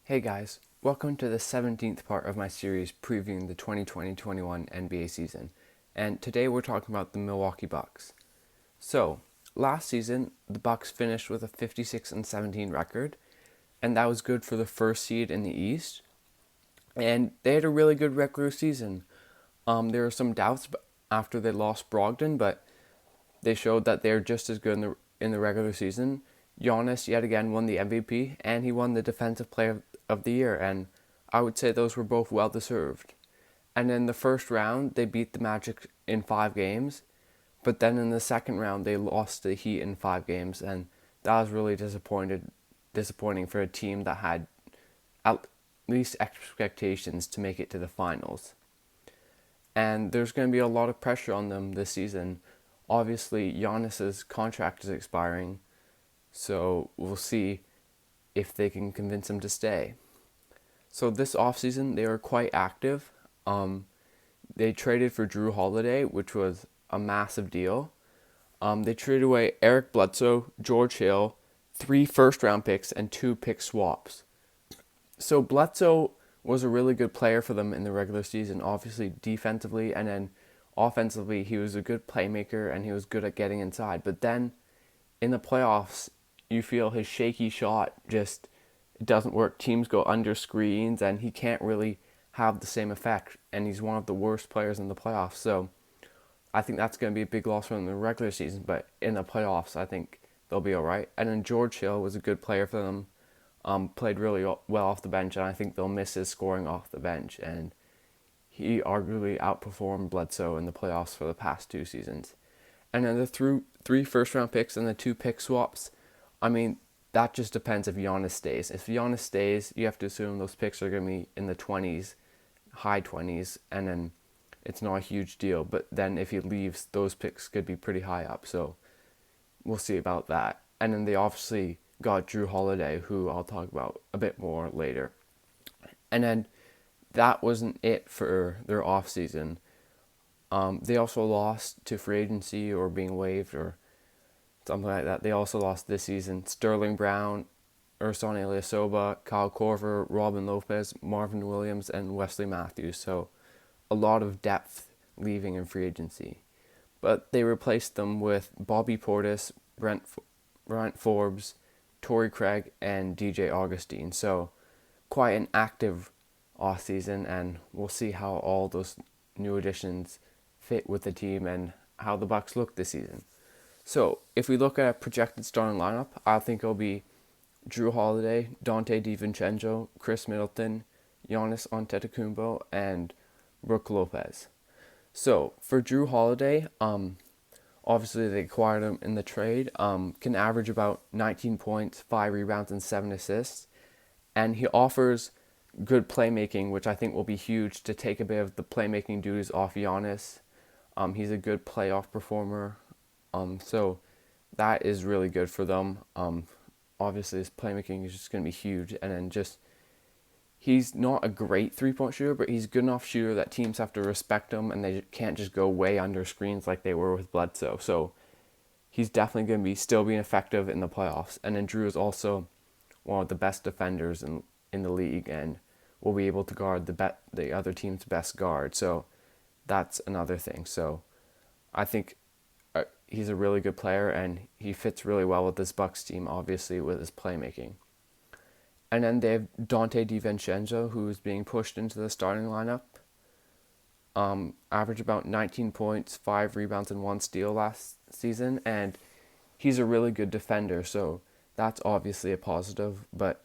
Hey guys, welcome to the 17th part of my series previewing the 2020-21 NBA season. And today we're talking about the Milwaukee Bucks. So, last season, the Bucks finished with a 56-17 record, and that was good for the first seed in the East. And they had a really good regular season. There were some doubts after they lost Brogdon, but they showed that they're just as good in the regular season. Giannis yet again won the MVP, and he won the Defensive Player of the Year, and I would say those were both well deserved. And in the first round, they beat the Magic in 5 games, but then in the second round, they lost to the Heat in 5 games, and that was really disappointing for a team that had at least expectations to make it to the finals. And there's going to be a lot of pressure on them this season. Obviously, Giannis's contract is expiring, so we'll see if they can convince him to stay. So this offseason, they were quite active. They traded for Drew Holiday, which was a massive deal. They traded away Eric Bledsoe, George Hill, 3 first-round picks, and 2 pick swaps. So Bledsoe was a really good player for them in the regular season, obviously defensively, and then offensively he was a good playmaker and he was good at getting inside. But then in the playoffs, you feel his shaky shot just doesn't work. Teams go under screens and he can't really have the same effect, and he's one of the worst players in the playoffs. So I think that's going to be a big loss for them in the regular season, but in the playoffs I think they'll be alright. And then George Hill was a good player for them. Played really well off the bench, and I think they'll miss his scoring off the bench. And he arguably outperformed Bledsoe in the playoffs for the past 2 seasons. And then the three first-round picks and the 2 pick swaps, I mean, that just depends if Giannis stays. If Giannis stays, you have to assume those picks are going to be in the 20s, high 20s, and then it's not a huge deal. But then if he leaves, those picks could be pretty high up. So we'll see about that. And then they obviously got Drew Holiday, who I'll talk about a bit more later. And then that wasn't it for their offseason. They also lost to free agency or being waived or something like that. They also lost this season Sterling Brown, Ersan Ilyasova, Kyle Korver, Robin Lopez, Marvin Williams, and Wesley Matthews. So a lot of depth leaving in free agency. But they replaced them with Bobby Portis, Brent Forbes, Torrey Craig, and DJ Augustine. So quite an active off season, and we'll see how all those new additions fit with the team and how the Bucks look this season. So if we look at a projected starting lineup, I think it'll be Drew Holiday, Dante DiVincenzo, Chris Middleton, Giannis Antetokounmpo, and Brook Lopez. So for Drew Holiday, obviously they acquired him in the trade, can average about 19 points, 5 rebounds, and 7 assists. And he offers good playmaking, which I think will be huge to take a bit of the playmaking duties off Giannis. He's a good playoff performer. So that is really good for them. Obviously his playmaking is just going to be huge. And then he's not a great 3-point shooter, but he's a good enough shooter that teams have to respect him and they can't just go way under screens like they were with Bledsoe. So he's definitely going to be still being effective in the playoffs. And then Drew is also one of the best defenders in the league and will be able to guard the other team's best guard. So that's another thing. So I think he's a really good player and he fits really well with this Bucks team, obviously, with his playmaking. And then they have Dante DiVincenzo, who is being pushed into the starting lineup. Averaged about 19 points, 5 rebounds, and 1 steal last season. And he's a really good defender, so that's obviously a positive. But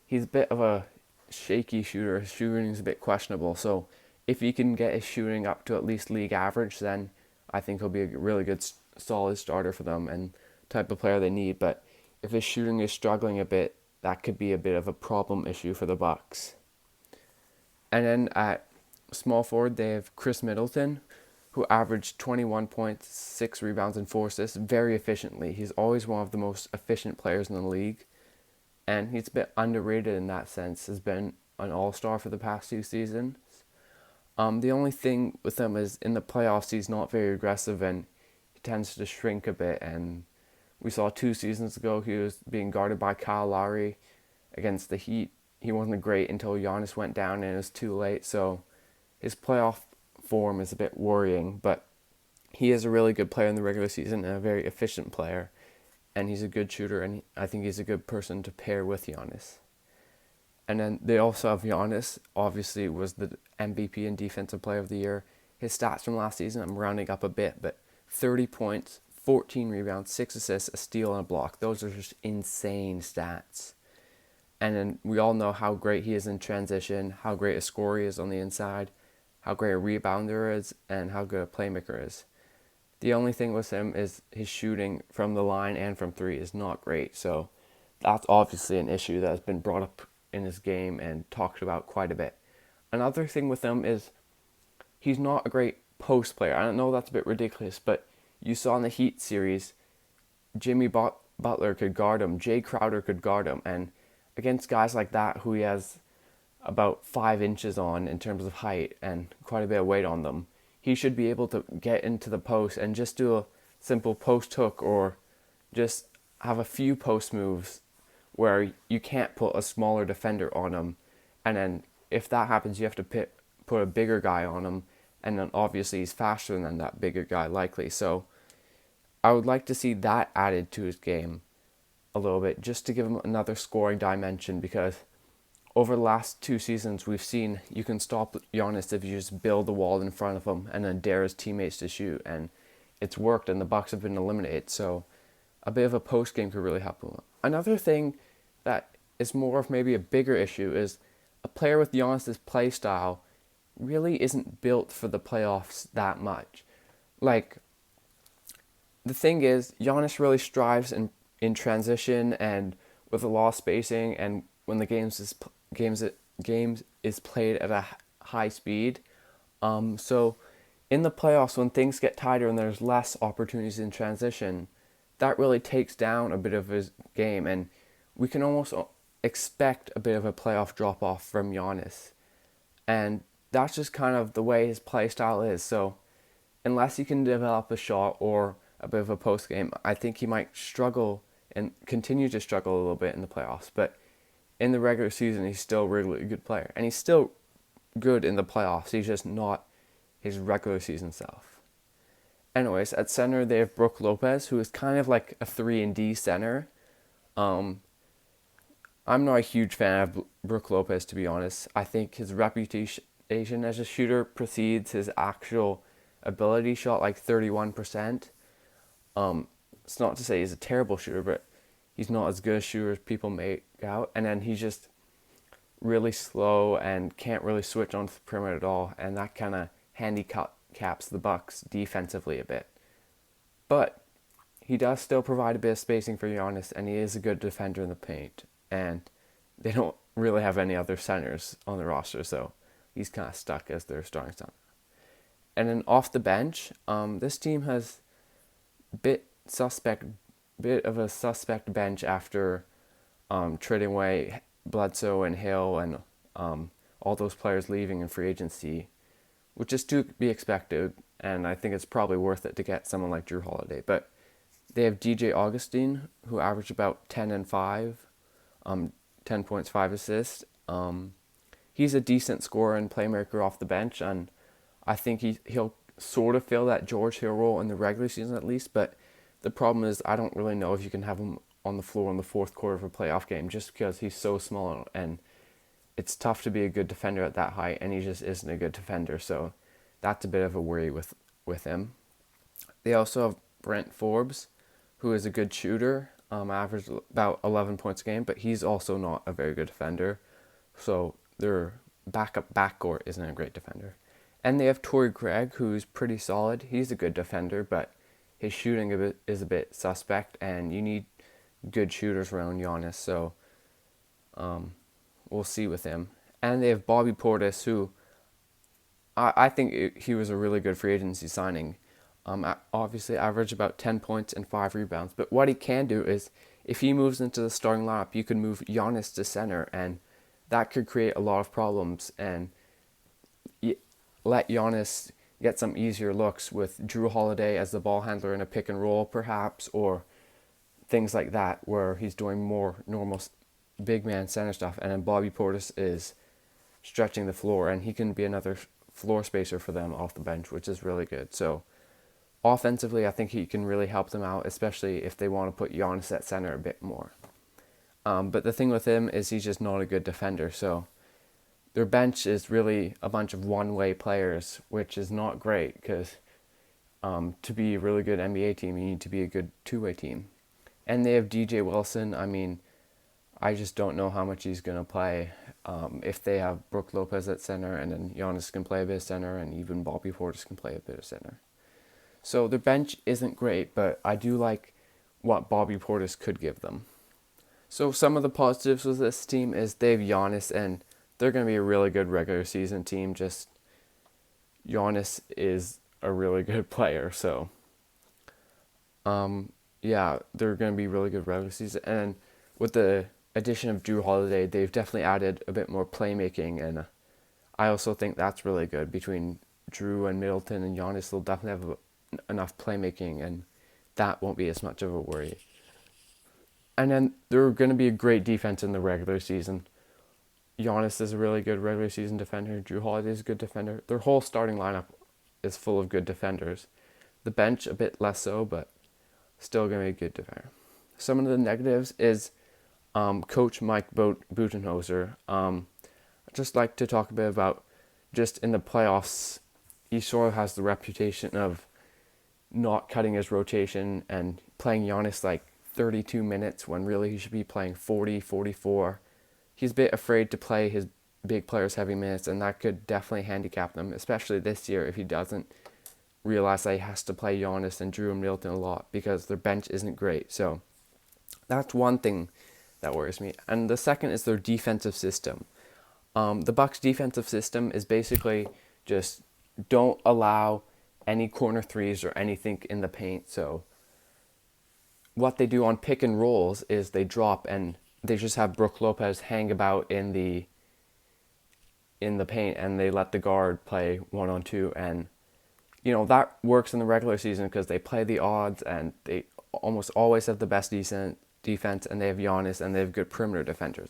he's a bit of a shaky shooter. His shooting is a bit questionable. So if he can get his shooting up to at least league average, then I think he'll be a really good, solid starter for them and type of player they need. But if his shooting is struggling a bit, that could be a bit of a problem issue for the Bucks. And then at small forward, they have Chris Middleton, who averaged 21 points, 6 rebounds, and 4 assists very efficiently. He's always one of the most efficient players in the league, and he's a bit underrated in that sense. Has been an all-star for the past 2 seasons. The only thing with him is in the playoffs, he's not very aggressive, and he tends to shrink a bit, and we saw 2 seasons ago he was being guarded by Kyle Lowry against the Heat, he wasn't great until Giannis went down and it was too late. So his playoff form is a bit worrying, but he is a really good player in the regular season and a very efficient player. And he's a good shooter, and I think he's a good person to pair with Giannis. And then they also have Giannis, obviously was the MVP and Defensive Player of the Year. His stats from last season, I'm rounding up a bit, but 30 points, 14 rebounds, 6 assists, a steal, and a block. Those are just insane stats. And then we all know how great he is in transition, how great a scorer he is on the inside, how great a rebounder is, and how good a playmaker is. The only thing with him is his shooting from the line and from three is not great. So that's obviously an issue that has been brought up in his game and talked about quite a bit. Another thing with him is he's not a great post player. I don't know, that's a bit ridiculous, but you saw in the Heat series, Jimmy Butler could guard him, Jay Crowder could guard him, and against guys like that who he has about 5 inches on in terms of height and quite a bit of weight on them, he should be able to get into the post and just do a simple post hook or just have a few post moves where you can't put a smaller defender on him. And then if that happens, you have to put a bigger guy on him. And then obviously he's faster than that bigger guy likely. So I would like to see that added to his game a little bit just to give him another scoring dimension, because over the last 2 seasons, we've seen you can stop Giannis if you just build the wall in front of him and then dare his teammates to shoot. And it's worked, and the Bucks have been eliminated. So a bit of a post game could really help him. Another thing that is more of maybe a bigger issue is a player with Giannis's play style really isn't built for the playoffs that much. Like, the thing is, Giannis really strives in transition and with a lot of spacing, and when the games is played at a high speed. So in the playoffs, when things get tighter and there's less opportunities in transition, that really takes down a bit of his game, and we can almost expect a bit of a playoff drop off from Giannis. And that's just kind of the way his play style is. So unless he can develop a shot or a bit of a post game, I think he might struggle and continue to struggle a little bit in the playoffs. But in the regular season, he's still a really good player. And he's still good in the playoffs. He's just not his regular season self. Anyways, at center, they have Brook Lopez, who is kind of like a 3-and-D center. I'm not a huge fan of Brook Lopez, to be honest. I think his reputation as a shooter precedes his actual ability. Shot like 31%. It's not to say he's a terrible shooter, but he's not as good a shooter as people make out. And then he's just really slow and can't really switch onto the perimeter at all. And that kind of handicaps the Bucks defensively a bit. But he does still provide a bit of spacing for Giannis, and he is a good defender in the paint. And they don't really have any other centers on the roster, so he's kind of stuck as their starting center. And then off the bench, this team has bit of a suspect bench after trading away Bledsoe and Hill and all those players leaving in free agency, which is to be expected, and I think it's probably worth it to get someone like Jrue Holiday. But they have DJ Augustin, who averaged about 10 and 5, 10 points, 5 assists. He's a decent scorer and playmaker off the bench, and I think he'll sort of fill that George Hill role in the regular season at least, but the problem is I don't really know if you can have him on the floor in the fourth quarter of a playoff game just because he's so small, and it's tough to be a good defender at that height, and he just isn't a good defender, so that's a bit of a worry with him. They also have Brent Forbes, who is a good shooter, averaged about 11 points a game, but he's also not a very good defender, so their backup backcourt isn't a great defender. And they have Torrey Craig, who's pretty solid. He's a good defender, but his shooting is a bit suspect, and you need good shooters around Giannis, so we'll see with him. And they have Bobby Portis, who I think he was a really good free agency signing. Obviously averaged about 10 points and 5 rebounds, but what he can do is, if he moves into the starting lineup, you can move Giannis to center, and that could create a lot of problems, and let Giannis get some easier looks with Jrue Holiday as the ball handler in a pick and roll perhaps, or things like that where he's doing more normal big man center stuff, and then Bobby Portis is stretching the floor, and he can be another floor spacer for them off the bench, which is really good. So offensively, I think he can really help them out, especially if they want to put Giannis at center a bit more. But the thing with him is he's just not a good defender, so their bench is really a bunch of one-way players, which is not great because to be a really good NBA team, you need to be a good two-way team. And they have DJ Wilson. I mean, I just don't know how much he's going to play. If they have Brook Lopez at center, and then Giannis can play a bit of center, and even Bobby Portis can play a bit of center. So their bench isn't great, but I do like what Bobby Portis could give them. So some of the positives with this team is they have Giannis, and they're going to be a really good regular season team. Just Giannis is a really good player, so yeah, they're going to be really good regular season. And with the addition of Jrue Holiday, they've definitely added a bit more playmaking, and I also think that's really good. Between Jrue and Middleton and Giannis, they'll definitely have enough playmaking, and that won't be as much of a worry. And then they're going to be a great defense in the regular season. Giannis is a really good regular season defender. Jrue Holiday is a good defender. Their whole starting lineup is full of good defenders. The bench a bit less so, but still going to be a good defender. Some of the negatives is Coach Mike Budenholzer. I'd just like to talk a bit about just in the playoffs, he sort of has the reputation of not cutting his rotation and playing Giannis like 32 minutes when really he should be playing 40, 44. He's a bit afraid to play his big players heavy minutes, and that could definitely handicap them, especially this year if he doesn't realize that he has to play Giannis and Jrue and Middleton a lot because their bench isn't great. So that's one thing that worries me. And the second is their defensive system. The Bucks' defensive system is basically just don't allow any corner threes or anything in the paint. So what they do on pick and rolls is they drop and they just have Brook Lopez hang about in the paint, and they let the guard play 1-on-2, and that works in the regular season because they play the odds and they almost always have the best decent defense, and they have Giannis and they have good perimeter defenders.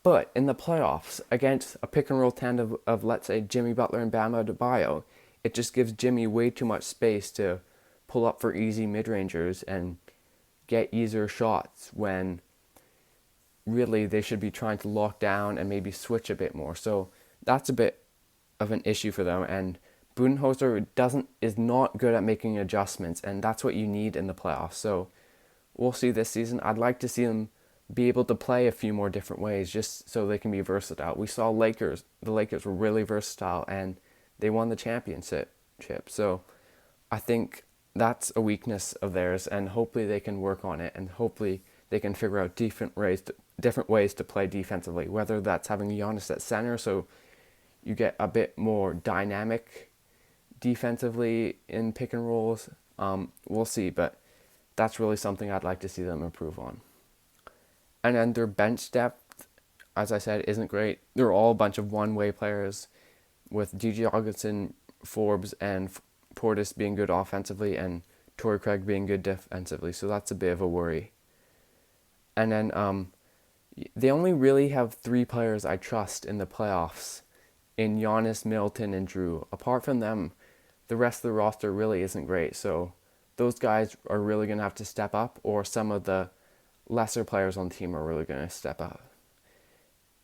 But in the playoffs, against a pick and roll tandem of let's say Jimmy Butler and Bam Adebayo, it just gives Jimmy way too much space to pull up for easy mid-rangers and get easier shots when really they should be trying to lock down and maybe switch a bit more. So that's a bit of an issue for them, and Budenholzer is not good at making adjustments, and that's what you need in the playoffs. So we'll see this season. I'd like to see them be able to play a few more different ways just so they can be versatile. We saw the Lakers were really versatile and they won the championship. So I think that's a weakness of theirs, and hopefully they can work on it, and hopefully they can figure out different ways to play defensively, whether that's having Giannis at center so you get a bit more dynamic defensively in pick and rolls. We'll see, but that's really something I'd like to see them improve on. And then their bench depth, as I said, isn't great. They're all a bunch of one-way players, with DJ Augustin, Forbes, and Portis being good offensively, and Torrey Craig being good defensively. So that's a bit of a worry. And then they only really have 3 players I trust in the playoffs, in Giannis, Middleton, and Jrue. Apart from them, the rest of the roster really isn't great. So those guys are really going to have to step up, or some of the lesser players on the team are really going to step up.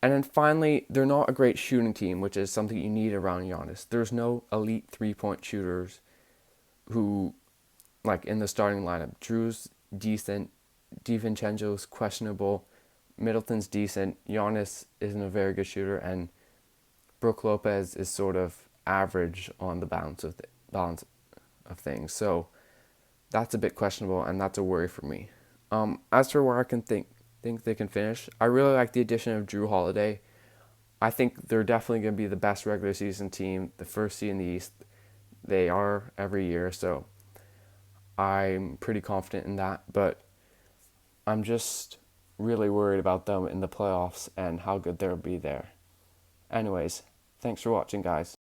And then finally, they're not a great shooting team, which is something you need around Giannis. There's no elite three-point shooters who, like in the starting lineup. Jrue's decent, DiVincenzo's questionable, Middleton's decent, Giannis isn't a very good shooter, and Brook Lopez is sort of average on the balance of things. So that's a bit questionable, and that's a worry for me. As for where I can think they can finish, I really like the addition of Jrue Holiday. I think they're definitely going to be the best regular season team, the first seed in the East. They are every year, so I'm pretty confident in that. But I'm just really worried about them in the playoffs and how good they'll be there. Anyways, thanks for watching, guys.